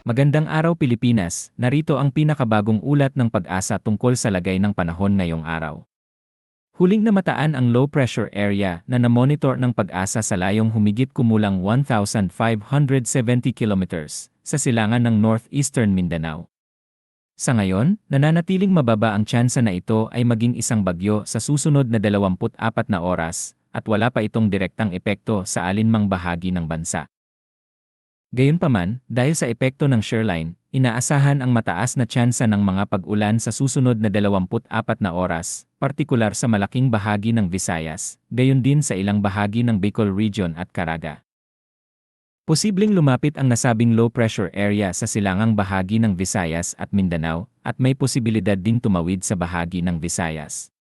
Magandang araw Pilipinas, narito ang pinakabagong ulat ng Pag-asa tungkol sa lagay ng panahon ngayong araw. Huling namataan ang low pressure area na namonitor ng Pag-asa sa layong humigit kumulang 1,570 kilometers sa silangan ng northeastern Mindanao. Sa ngayon, nananatiling mababa ang tsansa na ito ay maging isang bagyo sa susunod na 24 na oras at wala pa itong direktang epekto sa alinmang bahagi ng bansa. Gayunpaman, dahil sa epekto ng shoreline, inaasahan ang mataas na tsansa ng mga pag-ulan sa susunod na 24 na oras, partikular sa malaking bahagi ng Visayas, gayon din sa ilang bahagi ng Bicol Region at Caraga. Posibleng lumapit ang nasabing low pressure area sa silangang bahagi ng Visayas at Mindanao, at may posibilidad ding tumawid sa bahagi ng Visayas.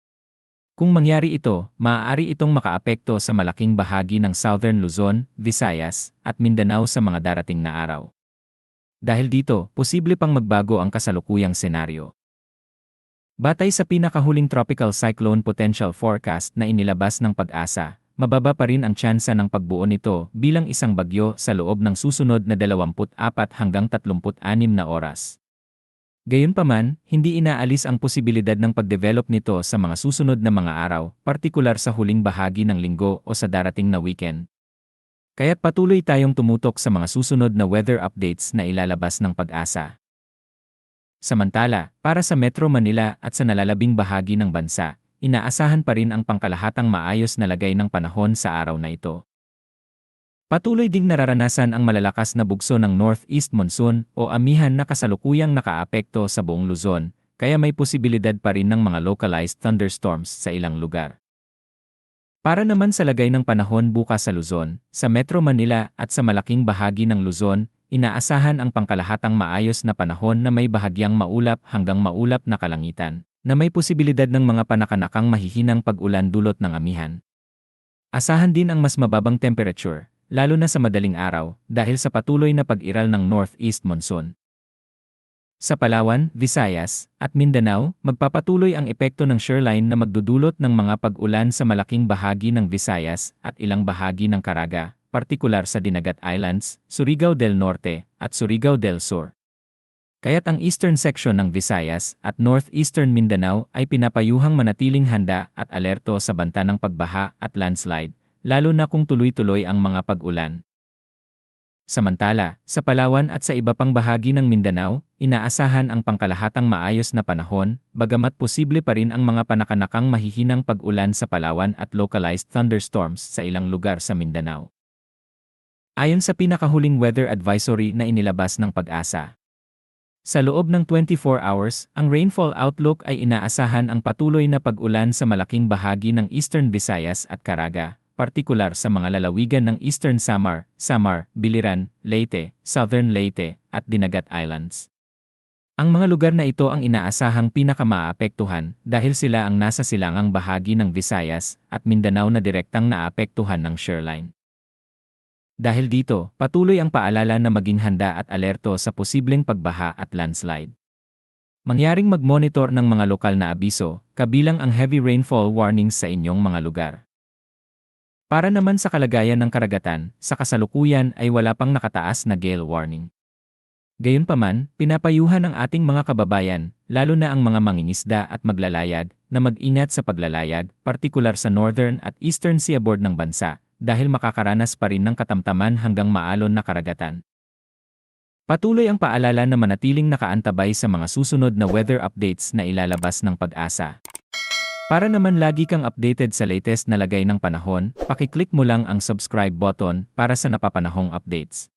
Kung mangyari ito, maaari itong makaapekto sa malaking bahagi ng Southern Luzon, Visayas, at Mindanao sa mga darating na araw. Dahil dito, posible pang magbago ang kasalukuyang senaryo. Batay sa pinakahuling tropical cyclone potential forecast na inilabas ng Pag-asa, mababa pa rin ang tsansa ng pagbuo nito bilang isang bagyo sa loob ng susunod na 24 hanggang 36 na oras. Gayunpaman, hindi inaalis ang posibilidad ng pagdevelop nito sa mga susunod na mga araw, partikular sa huling bahagi ng linggo o sa darating na weekend. Kaya't patuloy tayong tumutok sa mga susunod na weather updates na ilalabas ng Pag-asa. Samantala, para sa Metro Manila at sa nalalabing bahagi ng bansa, inaasahan pa rin ang pangkalahatang maayos na lagay ng panahon sa araw na ito. Patuloy ding nararanasan ang malalakas na bugso ng northeast monsoon o amihan na kasalukuyang nakaapekto sa buong Luzon, kaya may posibilidad pa rin ng mga localized thunderstorms sa ilang lugar. Para naman sa lagay ng panahon bukas sa Luzon, sa Metro Manila at sa malaking bahagi ng Luzon, inaasahan ang pangkalahatang maayos na panahon na may bahagyang maulap hanggang maulap na kalangitan, na may posibilidad ng mga panakanakang mahihinang pag-ulan dulot ng amihan. Asahan din ang mas mababang temperature, lalo na sa madaling araw, dahil sa patuloy na pag-iral ng northeast monsoon. Sa Palawan, Visayas, at Mindanao, magpapatuloy ang epekto ng shoreline na magdudulot ng mga pag-ulan sa malaking bahagi ng Visayas at ilang bahagi ng Caraga, partikular sa Dinagat Islands, Surigao del Norte, at Surigao del Sur. Kaya't ang eastern section ng Visayas at northeastern Mindanao ay pinapayuhang manatiling handa at alerto sa banta ng pagbaha at landslide, lalo na kung tuloy-tuloy ang mga pag-ulan. Samantala, sa Palawan at sa iba pang bahagi ng Mindanao, inaasahan ang pangkalahatang maayos na panahon, bagamat posible pa rin ang mga panakanakang mahihinang pag-ulan sa Palawan at localized thunderstorms sa ilang lugar sa Mindanao. Ayon sa pinakahuling weather advisory na inilabas ng Pag-asa, sa loob ng 24 hours, ang rainfall outlook ay inaasahan ang patuloy na pag-ulan sa malaking bahagi ng Eastern Visayas at Caraga, partikular sa mga lalawigan ng Eastern Samar, Biliran, Leyte, Southern Leyte, at Dinagat Islands. Ang mga lugar na ito ang inaasahang pinakamaapektuhan dahil sila ang nasa silangang bahagi ng Visayas at Mindanao na direktang naapektuhan ng shoreline. Dahil dito, patuloy ang paalala na maging handa at alerto sa posibleng pagbaha at landslide. Mangyaring mag-monitor ng mga lokal na abiso, kabilang ang heavy rainfall warnings sa inyong mga lugar. Para naman sa kalagayan ng karagatan, sa kasalukuyan ay wala pang nakataas na gale warning. Gayunpaman, pinapayuhan ng ating mga kababayan, lalo na ang mga mangingisda at maglalayag, na mag-ingat sa paglalayag, partikular sa northern at eastern seaboard ng bansa, dahil makakaranas pa rin ng katamtaman hanggang maalon na karagatan. Patuloy ang paalala na manatiling nakaantabay sa mga susunod na weather updates na ilalabas ng Pag-asa. Para naman lagi kang updated sa latest na lagay ng panahon, pakiclick mo lang ang subscribe button para sa napapanahong updates.